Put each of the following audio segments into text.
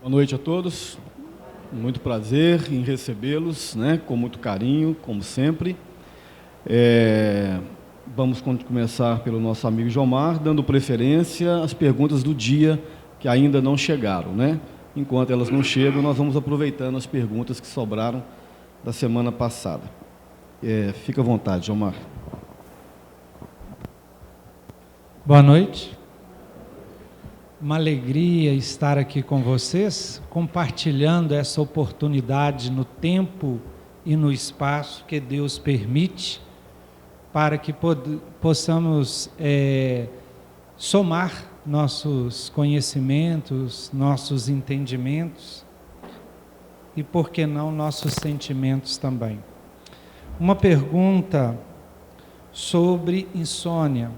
Boa noite a todos, muito prazer em recebê-los, né, com muito carinho, como sempre. Vamos começar pelo nosso amigo Jomar, dando preferência às perguntas do dia que ainda não chegaram, né? Enquanto elas não chegam, nós vamos aproveitando as perguntas que sobraram da semana passada. Fica à vontade, Jomar. Boa noite. Uma alegria estar aqui com vocês, compartilhando essa oportunidade no tempo e no espaço que Deus permite, para que possamos somar nossos conhecimentos, nossos entendimentos e, por que não, nossos sentimentos também. Uma pergunta sobre insônia.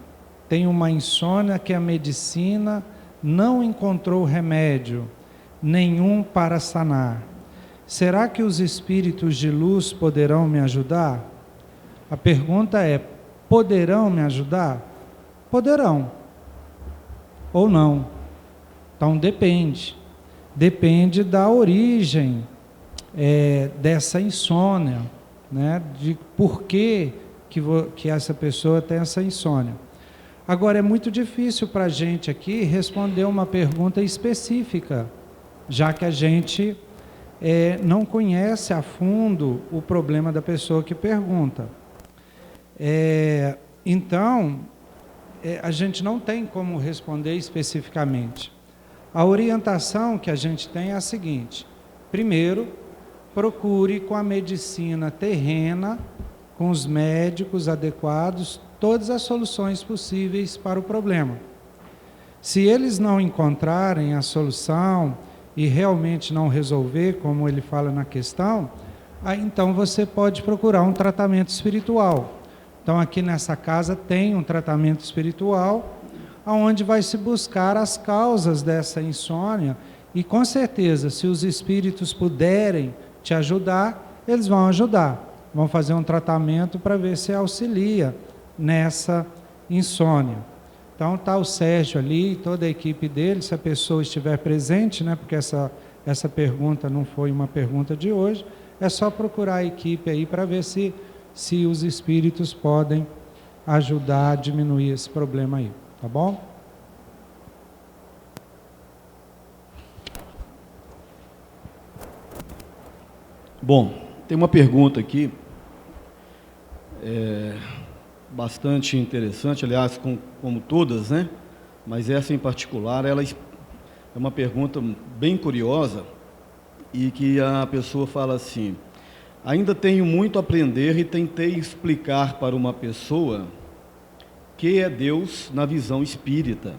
Tem uma insônia que a medicina não encontrou remédio nenhum para sanar. Será que os espíritos de luz poderão me ajudar? A pergunta é: poderão me ajudar? Poderão. Ou não. Então depende. Depende da origem dessa insônia, né? De por que essa pessoa tem essa insônia. Agora, é muito difícil para a gente aqui responder uma pergunta específica, já que a gente não conhece a fundo o problema da pessoa que pergunta. Então, a gente não tem como responder especificamente. A orientação que a gente tem é a seguinte: primeiro, procure com a medicina terrena, com os médicos adequados, todas as soluções possíveis para o problema. Se eles não encontrarem a solução e realmente não resolver, como ele fala na questão, aí então você pode procurar um tratamento espiritual. Então aqui nessa casa tem um tratamento espiritual, onde vai se buscar as causas dessa insônia, e com certeza, se os espíritos puderem te ajudar, eles vão ajudar. Vão fazer um tratamento para ver se auxilia nessa insônia. Então está o Sérgio ali, toda a equipe dele, se a pessoa estiver presente, né, porque essa pergunta não foi uma pergunta de hoje, é só procurar a equipe aí para ver se os espíritos podem ajudar a diminuir esse problema aí, tá bom? Bom, tem uma pergunta aqui, bastante interessante, aliás, como todas, né? Mas essa em particular, ela é uma pergunta bem curiosa, e que a pessoa fala assim: ainda tenho muito a aprender e tentei explicar para uma pessoa que é Deus na visão espírita,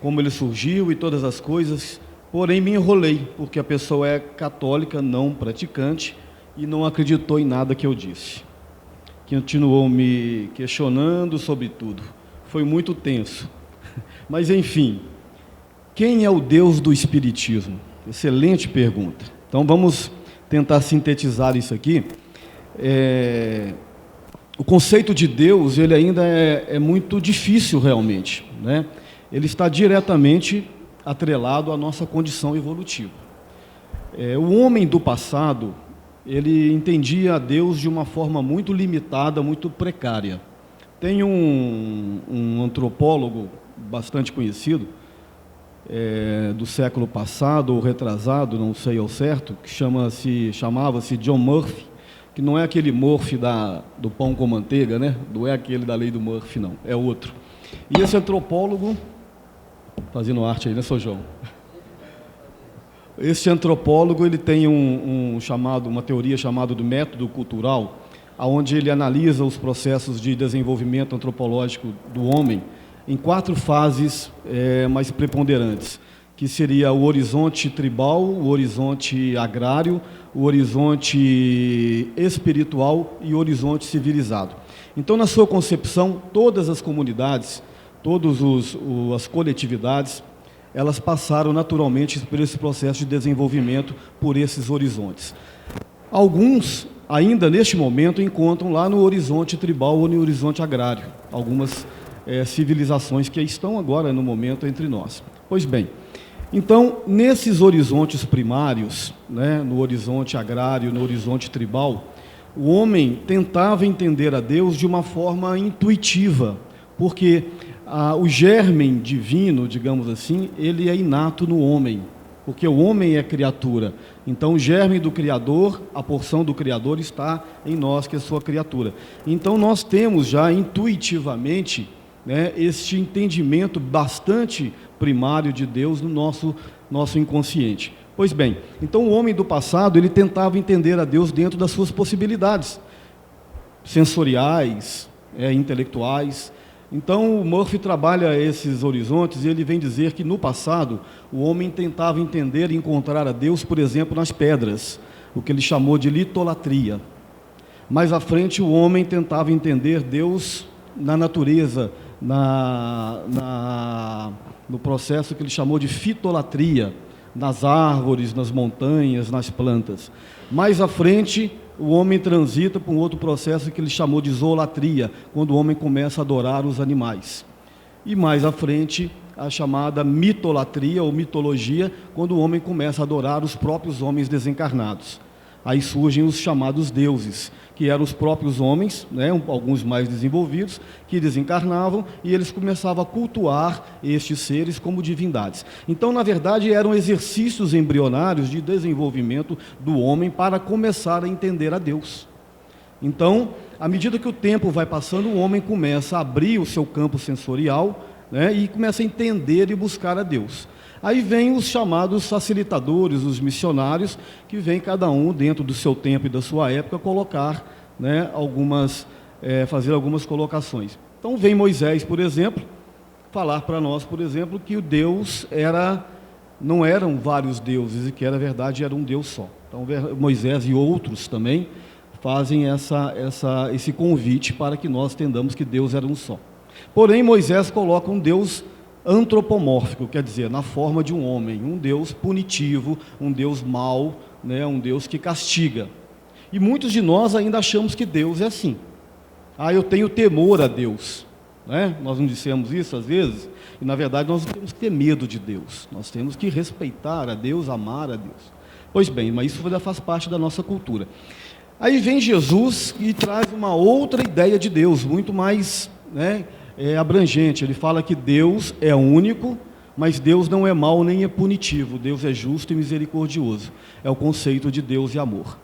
como ele surgiu e todas as coisas, porém me enrolei, porque a pessoa é católica, não praticante, e não acreditou em nada que eu disse. Continuou me questionando sobre tudo. Foi muito tenso. Mas, enfim, quem é o Deus do Espiritismo? Excelente pergunta. Então, vamos tentar sintetizar isso aqui. O conceito de Deus, ele ainda é muito difícil realmente, né? Ele está diretamente atrelado à nossa condição evolutiva. O homem do passado, ele entendia a Deus de uma forma muito limitada, muito precária. Tem um antropólogo bastante conhecido, do século passado ou retrasado, não sei ao certo, que chamava-se John Murphy, que não é aquele Murphy do pão com manteiga, né? Não é aquele da lei do Murphy, não, é outro. E esse antropólogo, fazendo arte aí, né, Sr. João? Esse antropólogo, ele tem uma teoria chamada do método cultural, onde ele analisa os processos de desenvolvimento antropológico do homem em 4 fases mais preponderantes, que seria o horizonte tribal, o horizonte agrário, o horizonte espiritual e o horizonte civilizado. Então, na sua concepção, todas as comunidades, todas as coletividades, elas passaram naturalmente por esse processo de desenvolvimento por esses horizontes. Alguns, ainda neste momento, encontram lá no horizonte tribal ou no horizonte agrário, algumas civilizações que estão agora no momento entre nós. Pois bem, Então, nesses horizontes primários, né, no horizonte agrário, no horizonte tribal, o homem tentava entender a Deus de uma forma intuitiva, porque o germe divino, digamos assim, ele é inato no homem, porque o homem é criatura. Então, o germe do Criador, a porção do Criador está em nós, que é sua criatura. Então, nós temos já intuitivamente, né, este entendimento bastante primário de Deus no nosso inconsciente. Pois bem, então o homem do passado, ele tentava entender a Deus dentro das suas possibilidades sensoriais, intelectuais. Então o Murphy trabalha esses horizontes e ele vem dizer que no passado o homem tentava entender e encontrar a Deus, por exemplo, nas pedras, o que ele chamou de litolatria. Mais à frente o homem tentava entender Deus na natureza, no processo que ele chamou de fitolatria, nas árvores, nas montanhas, nas plantas. Mais à frente, o homem transita por um outro processo que ele chamou de zoolatria, quando o homem começa a adorar os animais. E mais à frente, a chamada mitolatria ou mitologia, quando o homem começa a adorar os próprios homens desencarnados. Aí surgem os chamados deuses, que eram os próprios homens, né, alguns mais desenvolvidos, que desencarnavam e eles começavam a cultuar estes seres como divindades. Então, na verdade, eram exercícios embrionários de desenvolvimento do homem para começar a entender a Deus. Então, à medida que o tempo vai passando, o homem começa a abrir o seu campo sensorial, né, e começa a entender e buscar a Deus. Aí vem os chamados facilitadores, os missionários, que vem cada um dentro do seu tempo e da sua época colocar, né, fazer algumas colocações. Então vem Moisés, por exemplo, falar para nós, por exemplo, que o Deus não eram vários deuses e que na verdade era um Deus só. Então Moisés e outros também fazem esse convite para que nós entendamos que Deus era um só. Porém Moisés coloca um Deus antropomórfico, quer dizer, na forma de um homem, um Deus punitivo, um Deus mau, né, um Deus que castiga. E muitos de nós ainda achamos que Deus é assim. Eu tenho temor a Deus, né? Nós não dissemos isso às vezes, e na verdade nós não temos que ter medo de Deus, nós temos que respeitar a Deus, amar a Deus. Pois bem, mas isso já faz parte da nossa cultura. Aí vem Jesus e traz uma outra ideia de Deus, muito mais, né, abrangente. Ele fala que Deus é único, mas Deus não é mau nem é punitivo. Deus é justo e misericordioso. É o conceito de Deus e amor.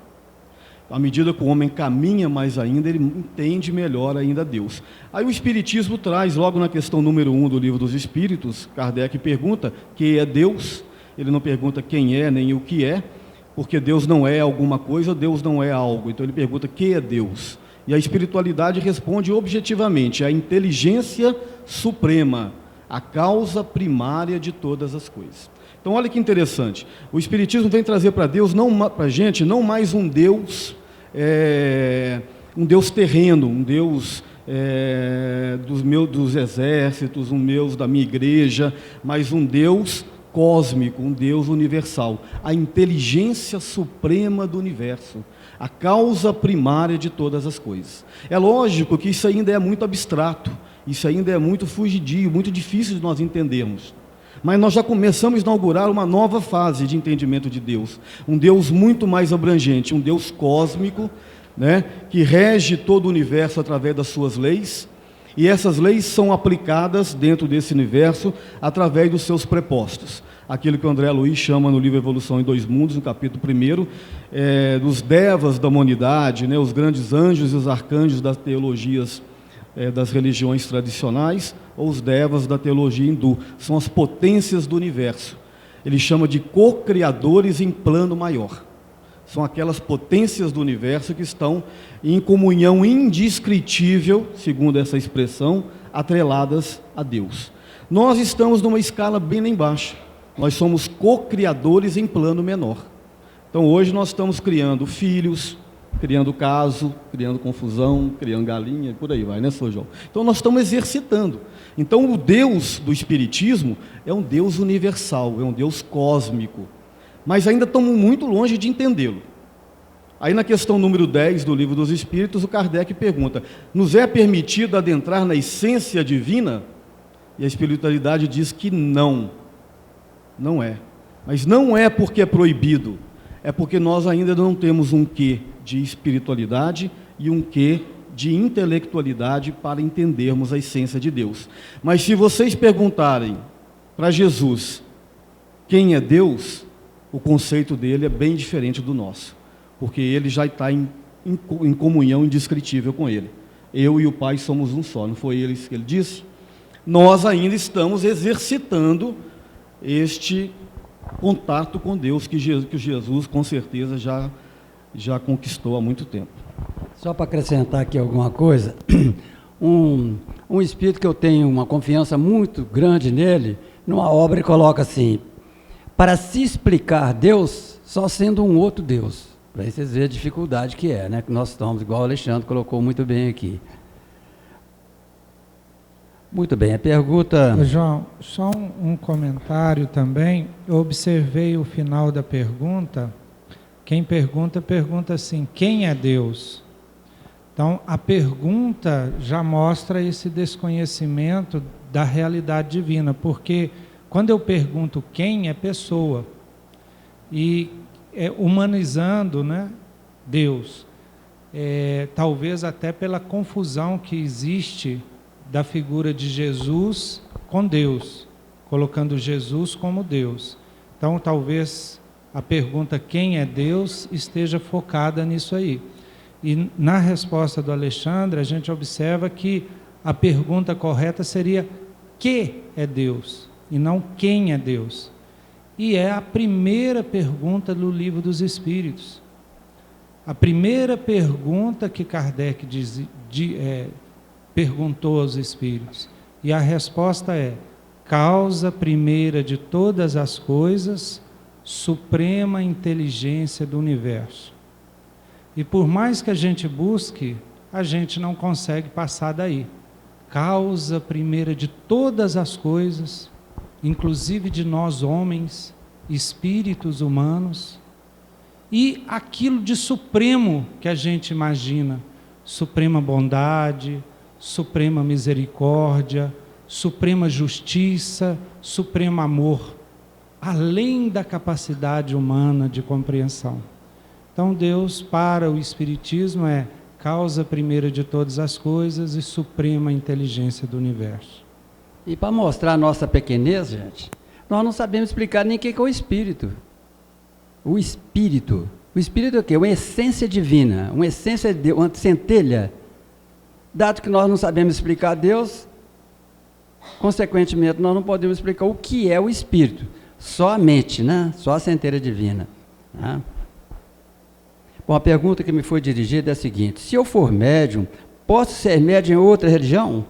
À medida que o homem caminha mais ainda, ele entende melhor ainda Deus. Aí o Espiritismo traz, logo na questão número 1 do Livro dos Espíritos, Kardec pergunta que é Deus. Ele não pergunta quem é nem o que é, porque Deus não é alguma coisa, Deus não é algo. Então ele pergunta que é Deus. E a espiritualidade responde objetivamente: a inteligência suprema, a causa primária de todas as coisas. Então olha que interessante, o Espiritismo vem trazer para Deus, para a gente, não mais um Deus terreno, um Deus dos exércitos, um Deus da minha igreja, mas um Deus cósmico, um Deus universal, a inteligência suprema do universo, a causa primária de todas as coisas. É lógico que isso ainda é muito abstrato, isso ainda é muito fugidio, muito difícil de nós entendermos. Mas nós já começamos a inaugurar uma nova fase de entendimento de Deus, um Deus muito mais abrangente, um Deus cósmico, né, que rege todo o universo através das suas leis, e essas leis são aplicadas dentro desse universo através dos seus prepostos. Aquilo que o André Luiz chama no livro Evolução em Dois Mundos, no capítulo 1, dos devas da humanidade, né, os grandes anjos e os arcanjos das teologias, das religiões tradicionais, ou os devas da teologia hindu. São as potências do universo. Ele chama de co-criadores em plano maior. São aquelas potências do universo que estão em comunhão indescritível, segundo essa expressão, atreladas a Deus. Nós estamos numa escala bem lá embaixo. Nós somos co-criadores em plano menor. Então hoje nós estamos criando filhos, criando caso, criando confusão, criando galinha, por aí vai, né, Sr. João? Então nós estamos exercitando. Então o Deus do Espiritismo é um Deus universal, é um Deus cósmico. Mas ainda estamos muito longe de entendê-lo. Aí na questão número 10 do Livro dos Espíritos, o Kardec pergunta: nos é permitido adentrar na essência divina? E a espiritualidade diz que não. Não é. Mas não é porque é proibido, é porque nós ainda não temos um quê de espiritualidade e um quê de intelectualidade para entendermos a essência de Deus. Mas se vocês perguntarem para Jesus quem é Deus, o conceito dele é bem diferente do nosso, porque ele já está em comunhão indescritível com ele. Eu e o Pai somos um só, não foi ele que ele disse? Nós ainda estamos exercitando este contato com Deus que Jesus com certeza já conquistou há muito tempo. Só para acrescentar aqui alguma coisa, um espírito que eu tenho uma confiança muito grande nele, numa obra ele coloca assim: para se explicar Deus só sendo um outro Deus. Para vocês verem a dificuldade que é, né? Que nós estamos, igual o Alexandre colocou muito bem aqui. Muito bem, a pergunta... João, só um comentário também. Eu observei o final da pergunta. Quem pergunta assim: quem é Deus? Então, a pergunta já mostra esse desconhecimento da realidade divina, porque quando eu pergunto quem é pessoa, e humanizando, né, Deus, talvez até pela confusão que existe da figura de Jesus com Deus, colocando Jesus como Deus. Então, talvez a pergunta quem é Deus esteja focada nisso aí. E na resposta do Alexandre, a gente observa que a pergunta correta seria que é Deus, e não quem é Deus. E é a primeira pergunta do Livro dos Espíritos. A primeira pergunta que Kardec perguntou aos Espíritos. E a resposta é: causa primeira de todas as coisas, suprema inteligência do universo. E por mais que a gente busque, a gente não consegue passar daí. Causa primeira de todas as coisas, inclusive de nós homens, espíritos humanos, e aquilo de supremo que a gente imagina: suprema bondade, suprema misericórdia, suprema justiça, supremo amor, além da capacidade humana de compreensão. Então, Deus, para o Espiritismo, é causa primeira de todas as coisas e suprema inteligência do universo. E para mostrar a nossa pequenez, gente, nós não sabemos explicar nem o que é o Espírito. O Espírito. O Espírito é o quê? Uma essência divina, uma essência de uma centelha. Dado que nós não sabemos explicar Deus, consequentemente, nós não podemos explicar o que é o Espírito. Só a mente, né? Só a centelha divina. Né? Bom, a pergunta que me foi dirigida é a seguinte: se eu for médium, posso ser médium em outra religião?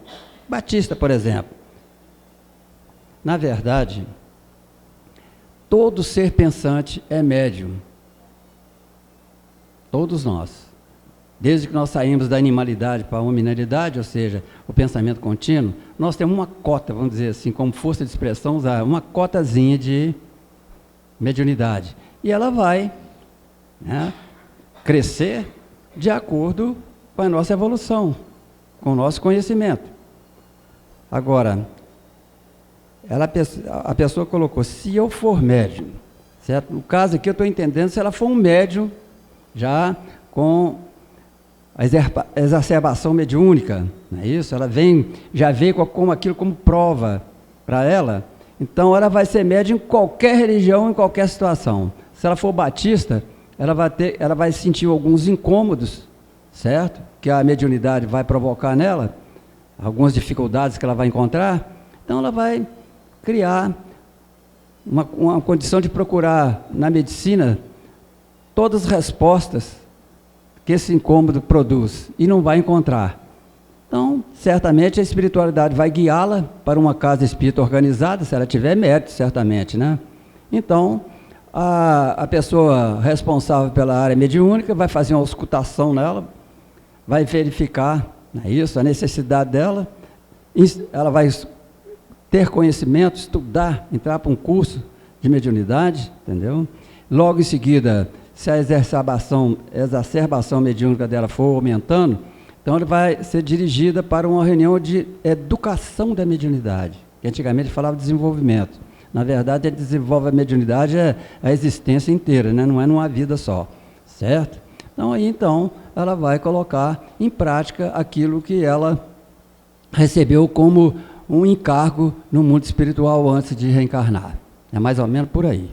Batista, por exemplo. Na verdade, todo ser pensante é médium. Todos nós. Desde que nós saímos da animalidade para a hominalidade, ou seja, o pensamento contínuo, nós temos uma cota, vamos dizer assim, como força de expressão, usar uma cotazinha de mediunidade. E ela vai, né, crescer de acordo com a nossa evolução, com o nosso conhecimento. Agora, a pessoa colocou: se eu for médium, certo? No caso aqui eu estou entendendo se ela for um médium já com a exacerbação mediúnica, não é isso? Ela já veio com aquilo como prova para ela, então ela vai ser médium em qualquer religião, em qualquer situação. Se ela for batista, ela vai sentir alguns incômodos, certo? Que a mediunidade vai provocar nela, algumas dificuldades que ela vai encontrar, então ela vai criar uma condição de procurar na medicina todas as respostas que esse incômodo produz, e não vai encontrar. Então, certamente a espiritualidade vai guiá-la para uma casa espírita organizada, se ela tiver mérito, certamente, né? Então, a pessoa responsável pela área mediúnica vai fazer uma auscultação nela, vai verificar, não é isso, a necessidade dela, ela vai ter conhecimento, estudar, entrar para um curso de mediunidade, entendeu? Logo em seguida, se a exacerbação mediúnica dela for aumentando, então ela vai ser dirigida para uma reunião de educação da mediunidade, que antigamente falava de desenvolvimento. Na verdade, ele desenvolve a mediunidade a existência inteira, né? Não é numa vida só, certo? Então, aí, ela vai colocar em prática aquilo que ela recebeu como um encargo no mundo espiritual antes de reencarnar. É mais ou menos por aí.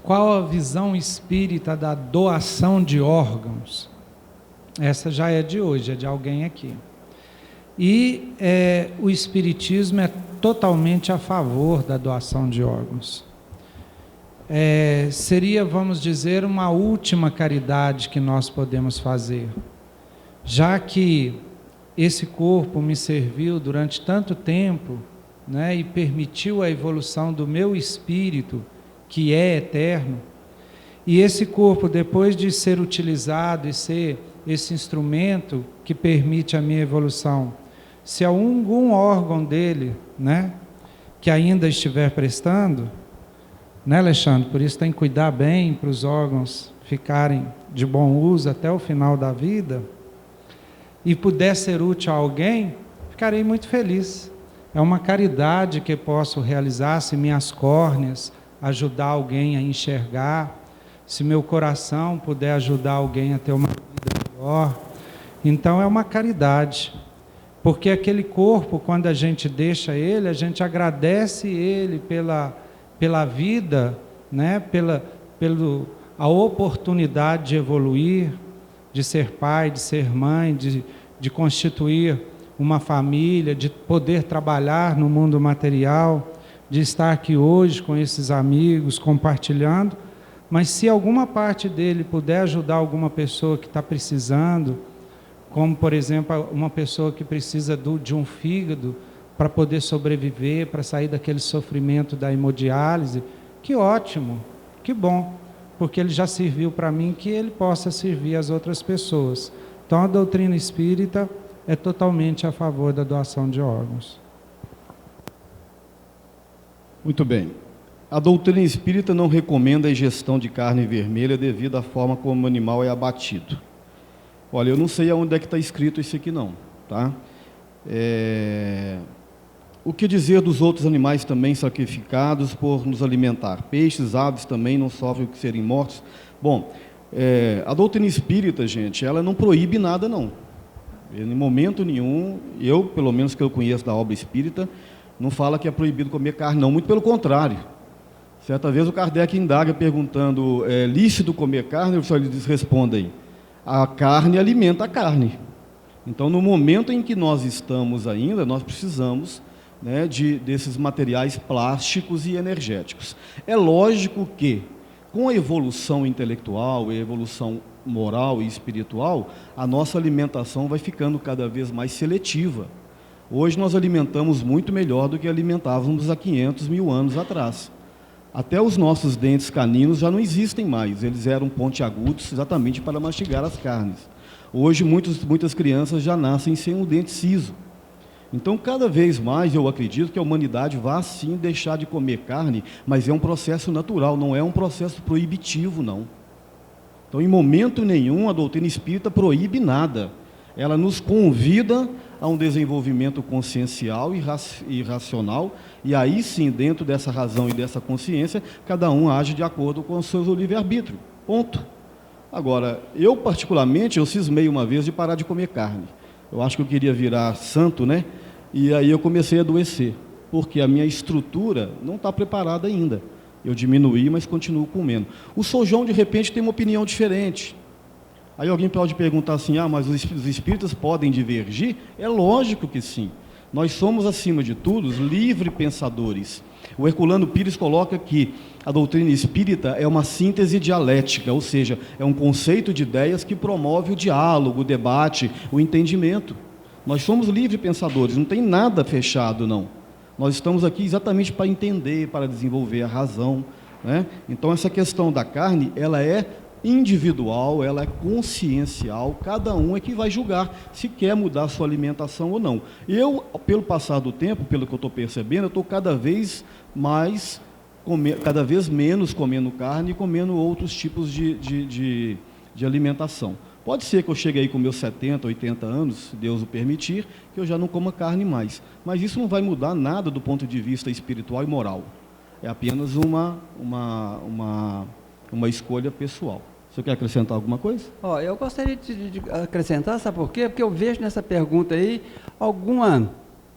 Qual a visão espírita da doação de órgãos? Essa já é de hoje, é de alguém aqui. E o espiritismo é totalmente a favor da doação de órgãos. Seria, vamos dizer, uma última caridade que nós podemos fazer, já que esse corpo me serviu durante tanto tempo, né, e permitiu a evolução do meu espírito, que é eterno, e esse corpo, depois de ser utilizado e ser esse instrumento que permite a minha evolução, se algum órgão dele, né, que ainda estiver prestando, né, Alexandre? Por isso tem que cuidar bem para os órgãos ficarem de bom uso até o final da vida, e puder ser útil a alguém, ficarei muito feliz. É uma caridade que posso realizar, se minhas córneas ajudar alguém a enxergar, se meu coração puder ajudar alguém a ter uma vida melhor. Então é uma caridade, porque aquele corpo, quando a gente deixa ele, a gente agradece ele pela vida, né? pela oportunidade de evoluir, de ser pai, de ser mãe, de constituir uma família, de poder trabalhar no mundo material, de estar aqui hoje com esses amigos, compartilhando. Mas se alguma parte dele puder ajudar alguma pessoa que está precisando, como por exemplo uma pessoa que precisa de um fígado para poder sobreviver, para sair daquele sofrimento da hemodiálise, que ótimo, que bom, porque ele já serviu para mim, que ele possa servir às outras pessoas. Então a doutrina espírita é totalmente a favor da doação de órgãos. Muito bem. A doutrina espírita não recomenda a ingestão de carne vermelha devido à forma como o animal é abatido. Olha, eu não sei aonde é que está escrito isso aqui não, tá? O que dizer dos outros animais também sacrificados por nos alimentar? Peixes, aves também não sofrem o que serem mortos? Bom, a doutrina espírita, gente, ela não proíbe nada não. Em momento nenhum, pelo menos que eu conheço da obra espírita, não fala que é proibido comer carne, não, muito pelo contrário. Certa vez o Kardec indaga perguntando, é lícito comer carne? O senhor lhe responde aí, a carne alimenta a carne. Então, no momento em que nós estamos ainda, nós precisamos, né, desses materiais plásticos e energéticos. É lógico que, com a evolução intelectual, a evolução moral e espiritual, a nossa alimentação vai ficando cada vez mais seletiva. Hoje nós alimentamos muito melhor do que alimentávamos há 500 mil anos atrás. Até os nossos dentes caninos já não existem mais, eles eram pontiagudos exatamente para mastigar as carnes. Hoje muitas crianças já nascem sem um dente ciso. Então cada vez mais eu acredito que a humanidade vai sim deixar de comer carne, mas é um processo natural, não é um processo proibitivo não. Então em momento nenhum a doutrina espírita proíbe nada. Ela nos convida a um desenvolvimento consciencial e racional, e aí sim, dentro dessa razão e dessa consciência, cada um age de acordo com o seu livre-arbítrio, ponto. Agora, eu particularmente, eu cismei uma vez de parar de comer carne. Eu acho que eu queria virar santo, né? E aí eu comecei a adoecer, porque a minha estrutura não está preparada ainda. Eu diminuí, mas continuo comendo. O São João, de repente, tem uma opinião diferente. Aí alguém pode perguntar assim, mas os espíritas podem divergir? É lógico que sim. Nós somos, acima de tudo, livre pensadores. O Herculano Pires coloca que a doutrina espírita é uma síntese dialética, ou seja, é um conceito de ideias que promove o diálogo, o debate, o entendimento. Nós somos livre pensadores, não tem nada fechado, não. Nós estamos aqui exatamente para entender, para desenvolver a razão, né? Então, essa questão da carne, ela é individual, ela é consciencial, cada um é que vai julgar se quer mudar a sua alimentação ou não. Eu, pelo passar do tempo, pelo que eu estou percebendo, eu estou cada vez menos comendo carne e comendo outros tipos de alimentação. Pode ser que eu chegue aí com meus 70, 80 anos, se Deus o permitir, que eu já não coma carne mais. Mas isso não vai mudar nada do ponto de vista espiritual e moral. É apenas uma escolha pessoal. Você quer acrescentar alguma coisa? Eu gostaria de acrescentar, sabe por quê? Porque eu vejo nessa pergunta aí alguma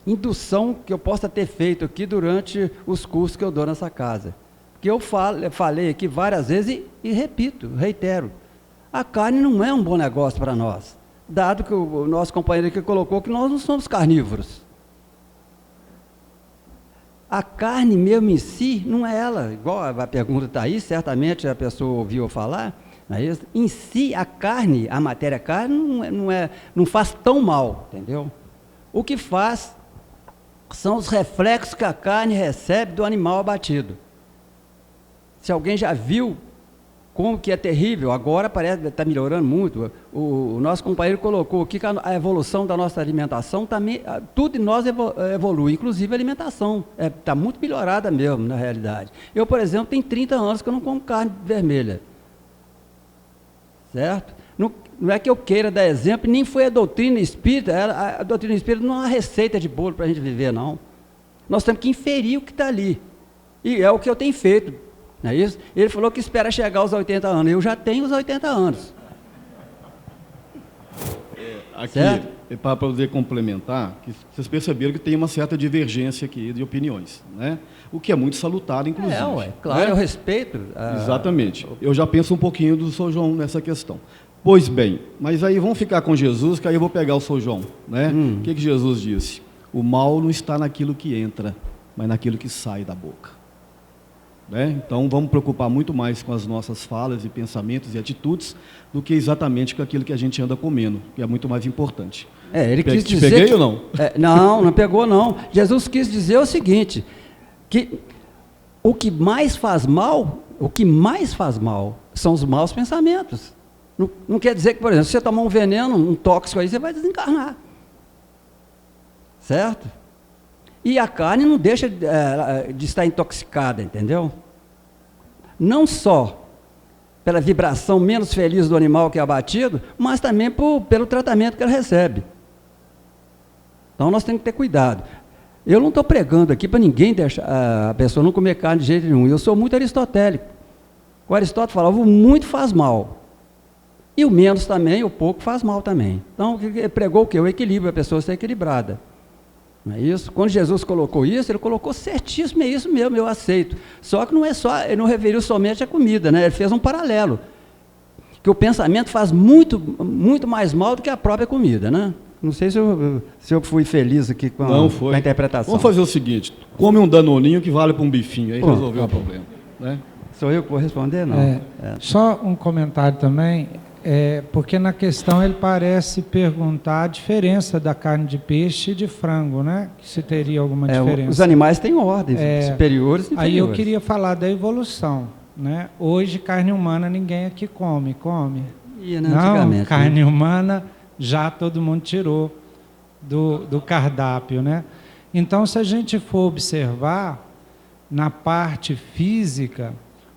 indução que eu possa ter feito aqui durante os cursos que eu dou nessa casa. Porque eu falei aqui várias vezes e repito, reitero, a carne não é um bom negócio para nós, dado que o nosso companheiro aqui colocou que nós não somos carnívoros. A carne mesmo em si, não é ela, igual a pergunta está aí, certamente a pessoa ouviu eu falar, não é isso? Em si, a carne, a matéria carne, não faz tão mal, entendeu? O que faz são os reflexos que a carne recebe do animal abatido. Se alguém já viu como que é terrível, agora parece que está melhorando muito. O nosso companheiro colocou aqui que a evolução da nossa alimentação também, tudo em nós evolui, inclusive a alimentação. Está muito melhorada mesmo, na realidade. Eu, por exemplo, tenho 30 anos que eu não como carne vermelha. Certo? Não é que eu queira dar exemplo, nem foi a doutrina espírita, a doutrina espírita não é uma receita de bolo para a gente viver, não. Nós temos que inferir o que está ali. E é o que eu tenho feito. Não é isso? Ele falou que espera chegar aos 80 anos. Eu já tenho os 80 anos. Aqui, para poder complementar, que vocês perceberam que tem uma certa divergência aqui de opiniões, né? O que é muito salutar, inclusive. Claro, né? Eu respeito. Exatamente. Eu já penso um pouquinho do São João nessa questão. Pois bem, mas aí vamos ficar com Jesus, que aí eu vou pegar o São João, né? O que Jesus disse? O mal não está naquilo que entra, mas naquilo que sai da boca. Né? Então, vamos preocupar muito mais com as nossas falas e pensamentos e atitudes do que exatamente com aquilo que a gente anda comendo, que é muito mais importante. Ele quis dizer peguei ou não? Não pegou, não. Jesus quis dizer o seguinte, que o que mais faz mal são os maus pensamentos. Não quer dizer que, por exemplo, se você tomar um veneno, um tóxico aí, você vai desencarnar. Certo? E a carne não deixa de estar intoxicada, entendeu? Não só pela vibração menos feliz do animal que é abatido, mas também pelo tratamento que ele recebe. Então nós temos que ter cuidado. Eu não estou pregando aqui para ninguém deixar a pessoa não comer carne de jeito nenhum. Eu sou muito aristotélico. O Aristóteles falava, o muito faz mal. E o menos também, o pouco faz mal também. Então ele pregou o quê? O equilíbrio, a pessoa ser equilibrada. Não é isso? Quando Jesus colocou isso, ele colocou certíssimo, é isso mesmo, eu aceito. Só que não é só, ele não referiu somente à comida, né? Ele fez um paralelo. Que o pensamento faz muito, muito mais mal do que a própria comida, né? Não sei se eu fui feliz aqui com a interpretação. Vamos fazer o seguinte, come um danoninho que vale para um bifinho, aí resolveu o problema. Né? Sou eu que vou responder? Não. Só um comentário também. Porque na questão ele parece perguntar a diferença da carne de peixe e de frango, né? Que se teria alguma diferença. Os animais têm ordens superiores e inferiores. Aí eu queria falar da evolução, né? Hoje carne humana ninguém aqui come. Não, carne humana já todo mundo tirou do cardápio, né? Então, se a gente for observar na parte física,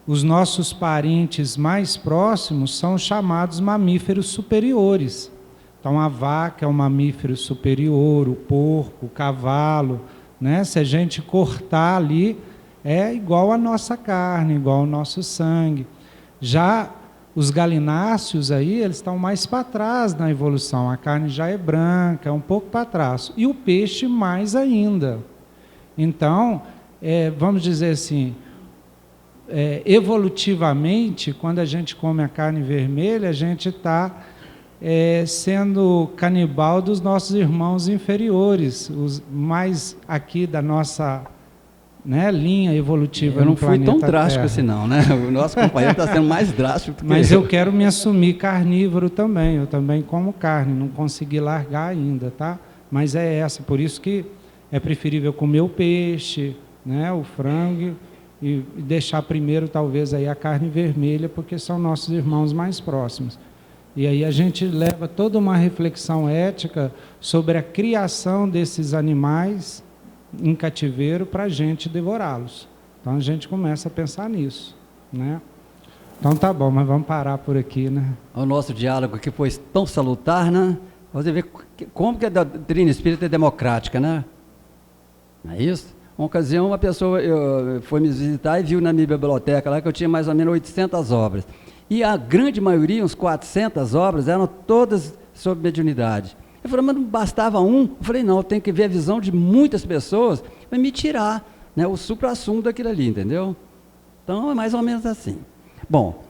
os nossos parentes mais próximos são chamados mamíferos superiores. Então, a vaca é um mamífero superior, o porco, o cavalo, né? Se a gente cortar ali, é igual a nossa carne, igual ao nosso sangue. Já os galináceos aí, eles estão mais para trás na evolução. A carne já é branca, é um pouco para trás. E o peixe mais ainda. Então, vamos dizer assim, evolutivamente, quando a gente come a carne vermelha, a gente está sendo canibal dos nossos irmãos inferiores, os mais aqui da nossa linha evolutiva. Eu não fui tão drástico assim não, né? O nosso companheiro está sendo mais drástico do que Mas eu quero me assumir carnívoro também, eu também como carne, não consegui largar ainda, tá? Mas por isso que é preferível comer o peixe, né, o frango, e deixar primeiro talvez aí a carne vermelha, porque são nossos irmãos mais próximos. E aí a gente leva toda uma reflexão ética sobre a criação desses animais em cativeiro para a gente devorá-los. Então a gente começa a pensar nisso, né? Então tá bom, mas vamos parar por aqui, né? O nosso diálogo aqui foi tão salutar, né? Você vê como que a doutrina espírita é democrática, né? Não é isso? Uma ocasião, uma pessoa foi me visitar e viu na minha biblioteca lá que eu tinha mais ou menos 800 obras. E a grande maioria, uns 400 obras, eram todas sobre mediunidade. Eu falei, mas não bastava um? Eu falei, não, eu tenho que ver a visão de muitas pessoas para me tirar, né, o supra-sumo daquilo ali, entendeu? Então, é mais ou menos assim. Bom,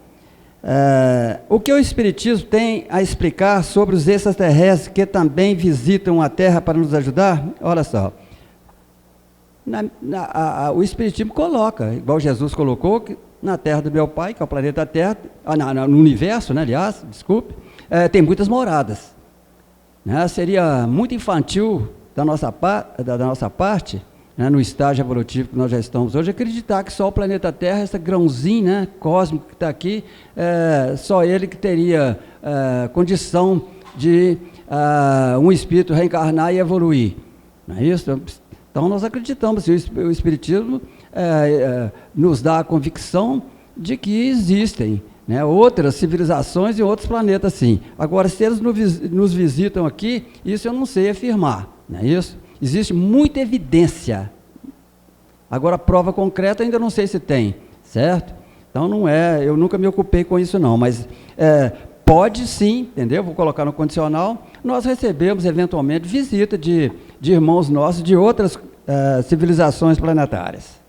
o que o Espiritismo tem a explicar sobre os extraterrestres que também visitam a Terra para nos ajudar? Olha só. O Espiritismo coloca, igual Jesus colocou, que na Terra do meu Pai, que é o planeta Terra, no universo, né, aliás, desculpe, tem muitas moradas. Né? Seria muito infantil da nossa parte, né, no estágio evolutivo que nós já estamos hoje, acreditar que só o planeta Terra, esse grãozinho, né, cósmico que está aqui, só ele que teria condição de um espírito reencarnar e evoluir. Não é isso? Então, nós acreditamos, o Espiritismo nos dá a convicção de que existem, né, outras civilizações e outros planetas, sim. Agora, se eles nos visitam aqui, isso eu não sei afirmar, não é isso? Existe muita evidência. Agora, prova concreta ainda não sei se tem, certo? Então, não é, eu nunca me ocupei com isso não, mas pode sim, entendeu? Vou colocar no condicional. Nós recebemos, eventualmente, visita de irmãos nossos de outras civilizações planetárias.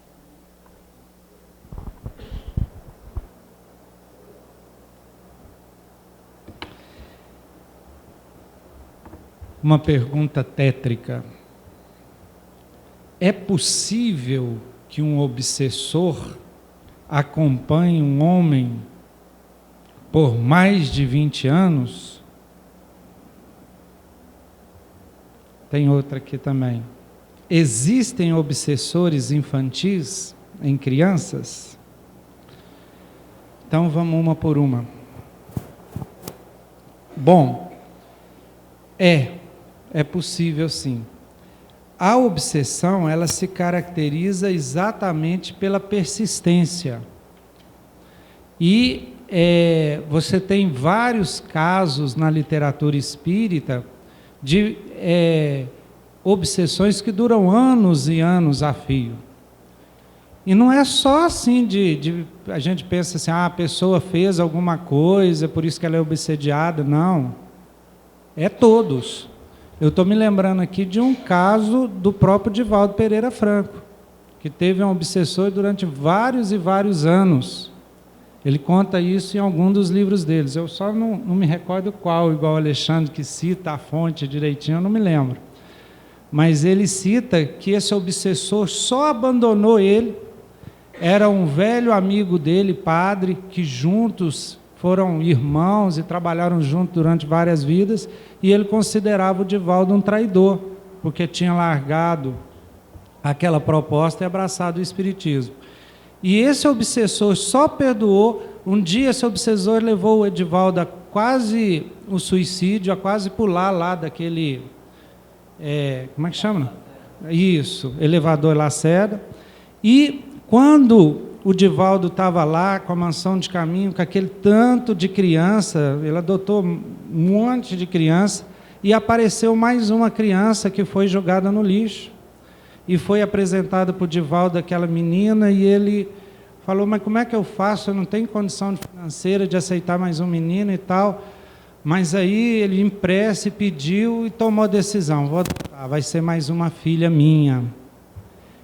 Uma pergunta tétrica. É possível que um obsessor acompanhe um homem por mais de 20 anos? Tem outra aqui também. Existem obsessores infantis em crianças? Então vamos uma por uma. Bom, é possível sim. A obsessão, ela se caracteriza exatamente pela persistência. E você tem vários casos na literatura espírita de obsessões que duram anos e anos a fio. E não é só assim a gente pensa assim, a pessoa fez alguma coisa, por isso que ela é obsediada. Não. É todos. Eu estou me lembrando aqui de um caso do próprio Divaldo Pereira Franco, que teve um obsessor durante vários e vários anos. Ele conta isso em algum dos livros deles. Eu só não me recordo qual, igual o Alexandre, que cita a fonte direitinho, eu não me lembro. Mas ele cita que esse obsessor só abandonou ele, era um velho amigo dele, padre, que juntos foram irmãos e trabalharam juntos durante várias vidas, e ele considerava o Divaldo um traidor, porque tinha largado aquela proposta e abraçado o espiritismo. E esse obsessor só perdoou. Um dia esse obsessor levou o Edivaldo a quase o suicídio, a quase pular lá daquele, como é que chama? Isso, elevador Lacerda. E quando o Divaldo estava lá com a mansão de caminho, com aquele tanto de criança, ele adotou um monte de criança, e apareceu mais uma criança que foi jogada no lixo. E foi apresentada para o Divaldo aquela menina, e ele falou, mas como é que eu faço? Eu não tenho condição financeira de aceitar mais um menino e tal. Mas aí ele impressa e pediu e tomou a decisão, vou adotar, vai ser mais uma filha minha.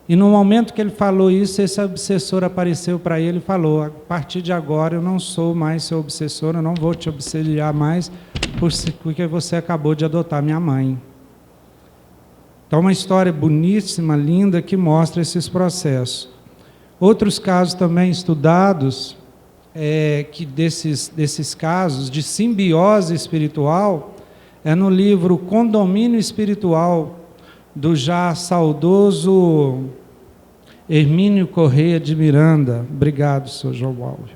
E no momento que ele falou isso, esse obsessor apareceu para ele e falou, a partir de agora eu não sou mais seu obsessor, eu não vou te obsediar mais, porque você acabou de adotar minha mãe. Então, uma história boníssima, linda, que mostra esses processos. Outros casos também estudados, que desses casos de simbiose espiritual, é no livro Condomínio Espiritual, do já saudoso Hermínio Correia de Miranda. Obrigado, Sr. João Álvaro.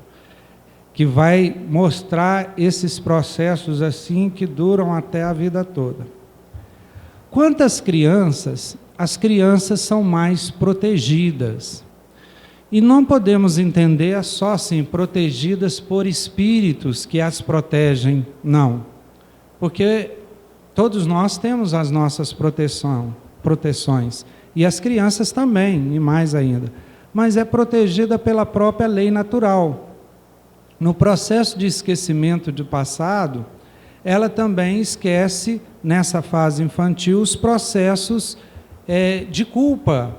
Que vai mostrar esses processos assim que duram até a vida toda. Quanto às crianças, as crianças são mais protegidas. E não podemos entender só assim, protegidas por espíritos que as protegem, não. Porque todos nós temos as nossas proteções, e as crianças também, e mais ainda. Mas é protegida pela própria lei natural. No processo de esquecimento do passado, ela também esquece, nessa fase infantil, os processos de culpa,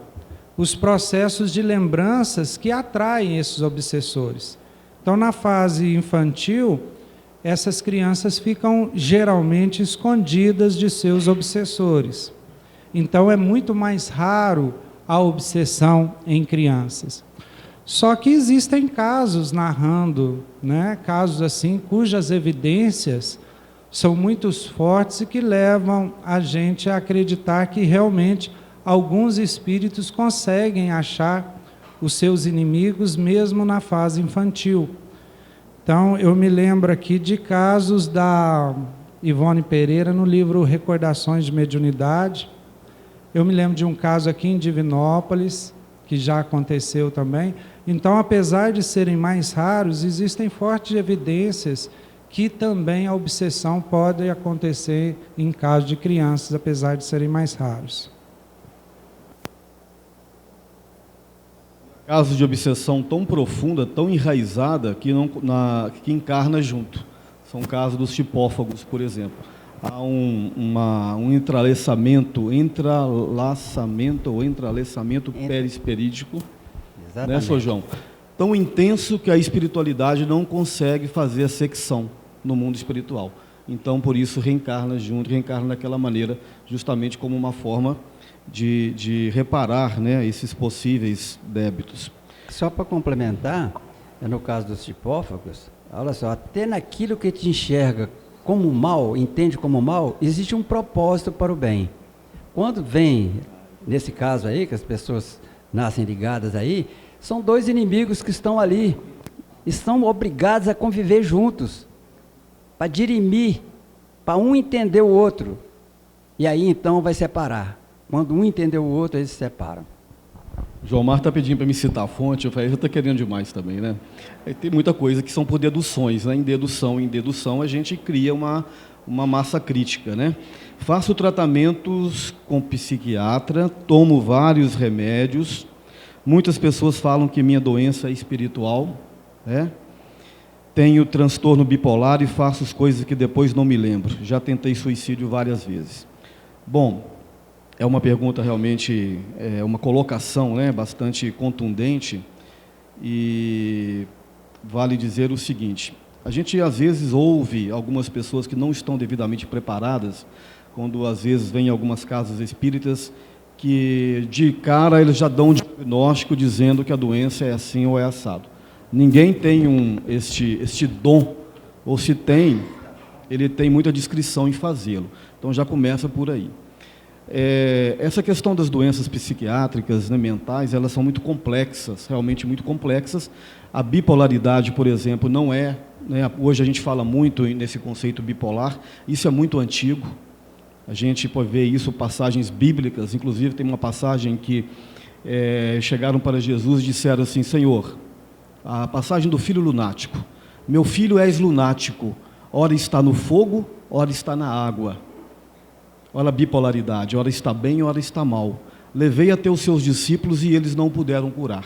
os processos de lembranças que atraem esses obsessores. Então, na fase infantil, essas crianças ficam geralmente escondidas de seus obsessores. Então, é muito mais raro a obsessão em crianças. Só que existem casos narrando, casos assim, cujas evidências são muito fortes e que levam a gente a acreditar que realmente alguns espíritos conseguem achar os seus inimigos mesmo na fase infantil. Então, eu me lembro aqui de casos da Ivone Pereira no livro Recordações de Mediunidade. Eu me lembro de um caso aqui em Divinópolis, que já aconteceu também. Então, apesar de serem mais raros, existem fortes evidências que também a obsessão pode acontecer em casos de crianças, apesar de serem mais raros. Casos de obsessão tão profunda, tão enraizada, que encarna junto. São casos dos tipófagos, por exemplo. Há um entrelaçamento perispirídico, né, Sr. João? Tão intenso que a espiritualidade não consegue fazer a secção no mundo espiritual. Então, por isso, reencarna junto, reencarna daquela maneira, justamente como uma forma de reparar, né, esses possíveis débitos. Só para complementar, no caso dos tipófagos, olha só, até naquilo que te enxerga como mal, entende como mal, existe um propósito para o bem. Quando vem, nesse caso aí, que as pessoas nascem ligadas aí, são dois inimigos que estão ali, estão obrigados a conviver juntos, para dirimir, para um entender o outro, e aí então vai separar. Quando um entender o outro, eles se separam. João Mar está pedindo para me citar a fonte, eu falei, eu estou querendo demais também, né? Tem muita coisa que são por deduções, né? Em dedução a gente cria uma massa crítica, né? Faço tratamentos com psiquiatra, tomo vários remédios, muitas pessoas falam que minha doença é espiritual, né? Tenho transtorno bipolar e faço as coisas que depois não me lembro, já tentei suicídio várias vezes. Bom, é uma pergunta realmente, uma colocação, né, bastante contundente, e vale dizer o seguinte: a gente às vezes ouve algumas pessoas que não estão devidamente preparadas, quando às vezes vem algumas casas espíritas, que de cara eles já dão um diagnóstico dizendo que a doença é assim ou é assado. Ninguém tem este dom, ou se tem, ele tem muita discrição em fazê-lo. Então já começa por aí. Essa questão das doenças psiquiátricas, né, mentais, elas são muito complexas, realmente muito complexas. A bipolaridade, por exemplo, não é, né, hoje a gente fala muito nesse conceito bipolar, isso é muito antigo. A gente pode ver isso, passagens bíblicas, inclusive tem uma passagem que chegaram para Jesus e disseram assim: Senhor, a passagem do filho lunático, meu filho és lunático, ora está no fogo, ora está na água. Olha a bipolaridade, ora está bem, ora está mal. Levei até os seus discípulos e eles não puderam curar.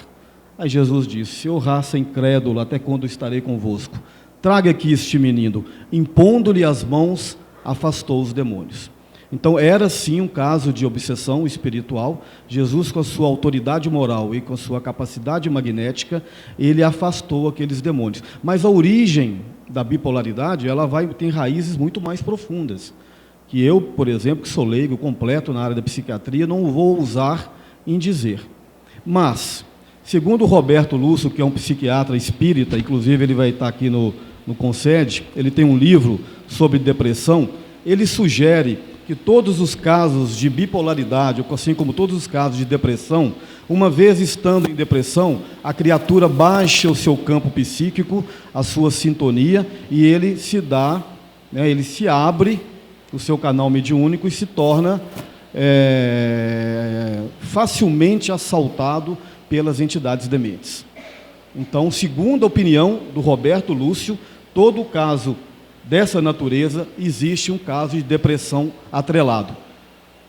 Aí Jesus disse: ó raça incrédula, até quando estarei convosco? Traga aqui este menino. Impondo-lhe as mãos, afastou os demônios. Então era sim um caso de obsessão espiritual. Jesus, com a sua autoridade moral e com a sua capacidade magnética, ele afastou aqueles demônios. Mas a origem da bipolaridade, ela tem raízes muito mais profundas, que eu, por exemplo, que sou leigo completo na área da psiquiatria, não vou ousar em dizer. Mas, segundo o Roberto Lúcio, que é um psiquiatra espírita, inclusive ele vai estar aqui no Concede, ele tem um livro sobre depressão, ele sugere que todos os casos de bipolaridade, assim como todos os casos de depressão, uma vez estando em depressão, a criatura baixa o seu campo psíquico, a sua sintonia, e ele se dá, né, ele se abre o seu canal mediúnico e se torna facilmente assaltado pelas entidades dementes. Então, segundo a opinião do Roberto Lúcio, todo caso dessa natureza existe um caso de depressão atrelado.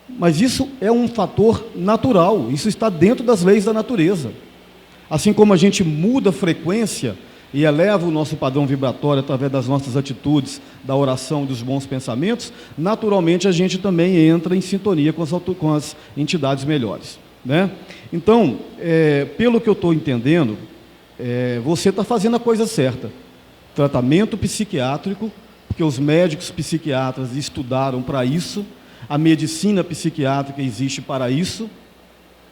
Mas isso é um fator natural, isso está dentro das leis da natureza. Assim como a gente muda a frequência e eleva o nosso padrão vibratório através das nossas atitudes, da oração e dos bons pensamentos, naturalmente a gente também entra em sintonia com as entidades melhores, né? Então, pelo que eu estou entendendo, você está fazendo a coisa certa. Tratamento psiquiátrico, porque os médicos psiquiatras estudaram para isso, a medicina psiquiátrica existe para isso,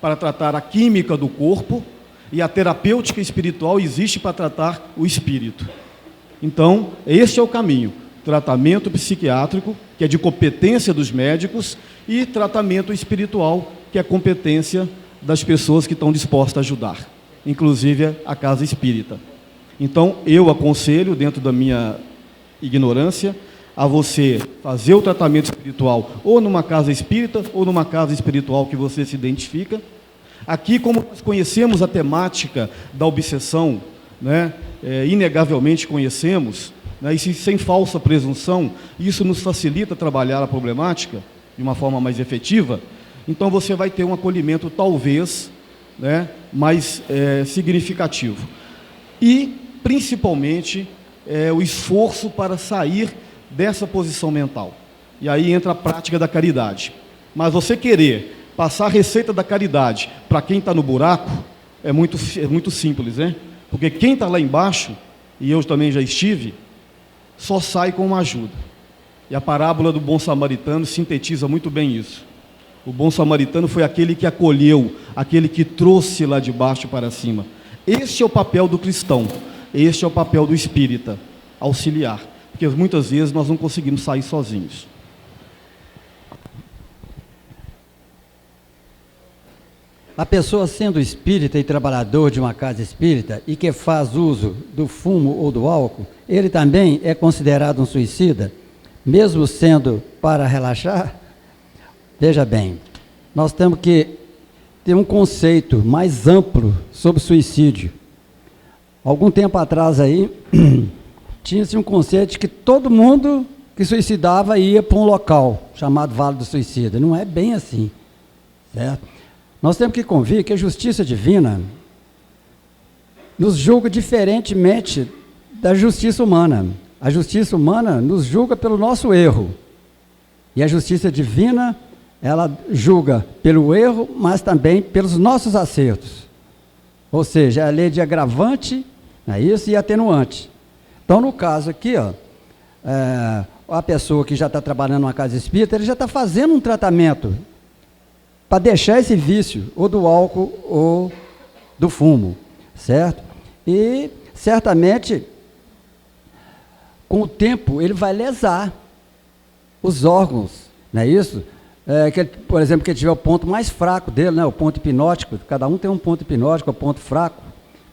para tratar a química do corpo, e a terapêutica espiritual existe para tratar o espírito. Então, este é o caminho: tratamento psiquiátrico, que é de competência dos médicos, e tratamento espiritual, que é competência das pessoas que estão dispostas a ajudar, inclusive a casa espírita. Então, eu aconselho, dentro da minha ignorância, a você fazer o tratamento espiritual ou numa casa espírita ou numa casa espiritual que você se identifica. Aqui, como nós conhecemos a temática da obsessão, né, inegavelmente conhecemos, né, e sem falsa presunção, isso nos facilita trabalhar a problemática de uma forma mais efetiva. Então você vai ter um acolhimento talvez, né, mais significativo. E, principalmente, o esforço para sair dessa posição mental. E aí entra a prática da caridade. Mas você querer passar a receita da caridade para quem está no buraco é muito simples, né? Porque quem está lá embaixo, e eu também já estive, só sai com uma ajuda. E a parábola do bom samaritano sintetiza muito bem isso. O bom samaritano foi aquele que acolheu, aquele que trouxe lá de baixo para cima. Este é o papel do cristão, este é o papel do espírita, auxiliar. Porque muitas vezes nós não conseguimos sair sozinhos. A pessoa sendo espírita e trabalhador de uma casa espírita e que faz uso do fumo ou do álcool, ele também é considerado um suicida, mesmo sendo para relaxar? Veja bem, nós temos que ter um conceito mais amplo sobre suicídio. Algum tempo atrás aí, tinha-se um conceito de que todo mundo que suicidava ia para um local chamado Vale do Suicida. Não é bem assim, certo? Nós temos que convir que a justiça divina nos julga diferentemente da justiça humana. A justiça humana nos julga pelo nosso erro. E a justiça divina, ela julga pelo erro, mas também pelos nossos acertos. Ou seja, a lei de agravante, não é isso, e atenuante. Então, no caso aqui, a pessoa que já está trabalhando numa casa espírita, ele já está fazendo um tratamento para deixar esse vício, ou do álcool, ou do fumo, certo? E, certamente, com o tempo, ele vai lesar os órgãos, não é isso? Por exemplo, que ele tiver o ponto mais fraco dele, né? O ponto hipnótico, cada um tem um ponto hipnótico, o ponto fraco,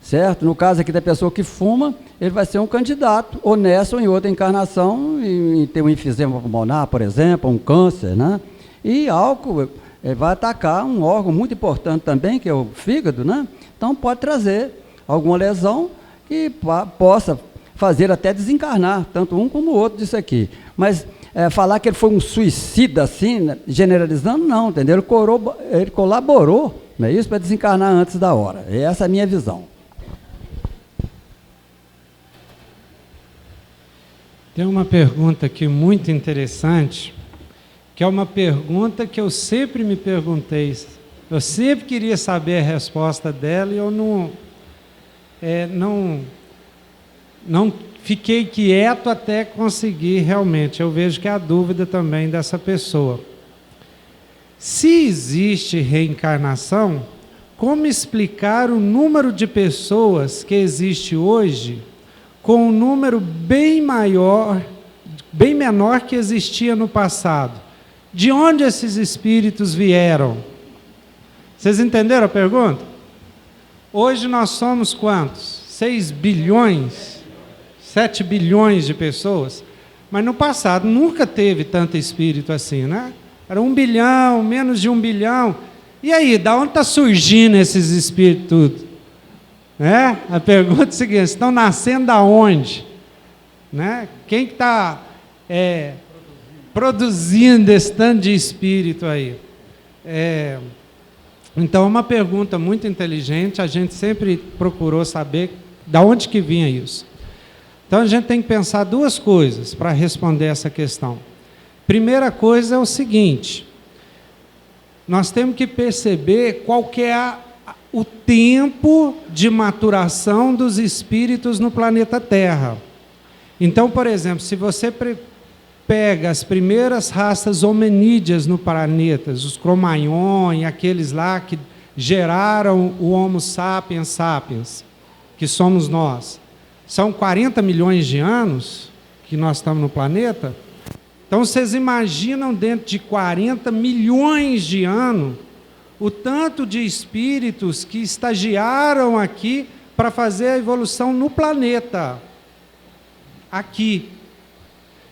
certo? No caso aqui da pessoa que fuma, ele vai ser um candidato, ou nessa ou em outra encarnação, em ter um enfisema pulmonar, por exemplo, um câncer, né? E álcool, ele vai atacar um órgão muito importante também, que é o fígado, né? Então pode trazer alguma lesão que possa fazer até desencarnar, tanto um como o outro disso aqui. Mas falar que ele foi um suicida assim, né, generalizando, não, entendeu? Ele colaborou, não é isso, para desencarnar antes da hora. Essa é a minha visão. Tem uma pergunta aqui muito interessante, que é uma pergunta que eu sempre me perguntei. Eu sempre queria saber a resposta dela e eu não fiquei quieto até conseguir realmente. Eu vejo que é a dúvida também dessa pessoa. Se existe reencarnação, como explicar o número de pessoas que existe hoje com um número bem menor que existia no passado? De onde esses espíritos vieram? Vocês entenderam a pergunta? Hoje nós somos quantos? 6 bilhões? 7 bilhões de pessoas? Mas no passado nunca teve tanto espírito assim, né? Era 1 bilhão, menos de 1 bilhão. E aí, da onde está surgindo esses espíritos tudo? Né? A pergunta é a seguinte: estão nascendo da onde? Né? Quem que está produzindo esse tanto de espírito aí? Então, é uma pergunta muito inteligente, a gente sempre procurou saber de onde que vinha isso. Então, a gente tem que pensar duas coisas para responder essa questão. Primeira coisa é o seguinte: nós temos que perceber qual que é o tempo de maturação dos espíritos no planeta Terra. Então, por exemplo, se você pega as primeiras raças hominídeas no planeta, os Cro-Magnon e aqueles lá que geraram o Homo sapiens sapiens, que somos nós, são 40 milhões de anos que nós estamos no planeta. Então, vocês imaginam dentro de 40 milhões de anos o tanto de espíritos que estagiaram aqui para fazer a evolução no planeta, aqui.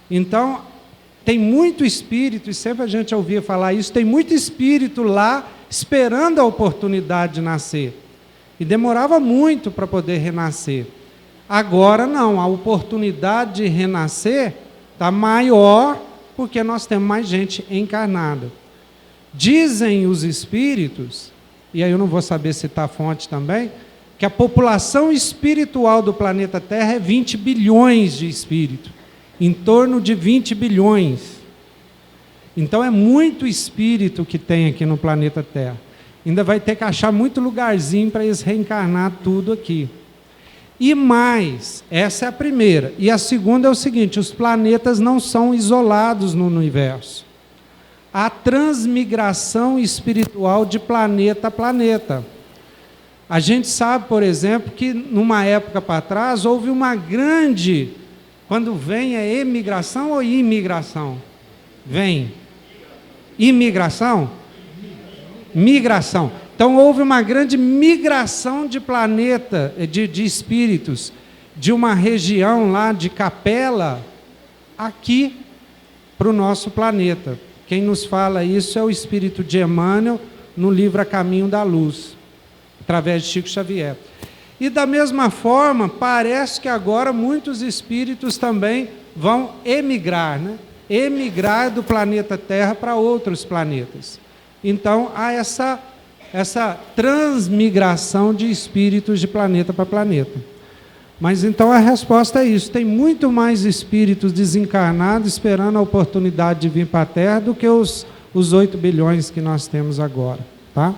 Então, tem muito espírito, e sempre a gente ouvia falar isso, tem muito espírito lá esperando a oportunidade de nascer. E demorava muito para poder renascer. Agora não, a oportunidade de renascer está maior porque nós temos mais gente encarnada. Dizem os espíritos, e aí eu não vou saber citar a fonte também, que a população espiritual do planeta Terra é 20 bilhões de espíritos. Em torno de 20 bilhões. Então é muito espírito que tem aqui no planeta Terra. Ainda vai ter que achar muito lugarzinho para eles reencarnar tudo aqui. E mais, essa é a primeira. E a segunda é o seguinte: os planetas não são isolados no universo. Há transmigração espiritual de planeta a planeta. A gente sabe, por exemplo, que numa época para trás houve uma grande... Quando vem é emigração ou imigração? Vem. Imigração? Migração. Então houve uma grande migração de planeta, de espíritos, de uma região lá de Capela, aqui para o nosso planeta. Quem nos fala isso é o espírito de Emmanuel, no livro A Caminho da Luz, através de Chico Xavier. E da mesma forma, parece que agora muitos espíritos também vão emigrar, né? Emigrar do planeta Terra para outros planetas. Então, há essa transmigração de espíritos de planeta para planeta. Mas então a resposta é isso: tem muito mais espíritos desencarnados esperando a oportunidade de vir para a Terra do que os 8 bilhões que nós temos agora, tá?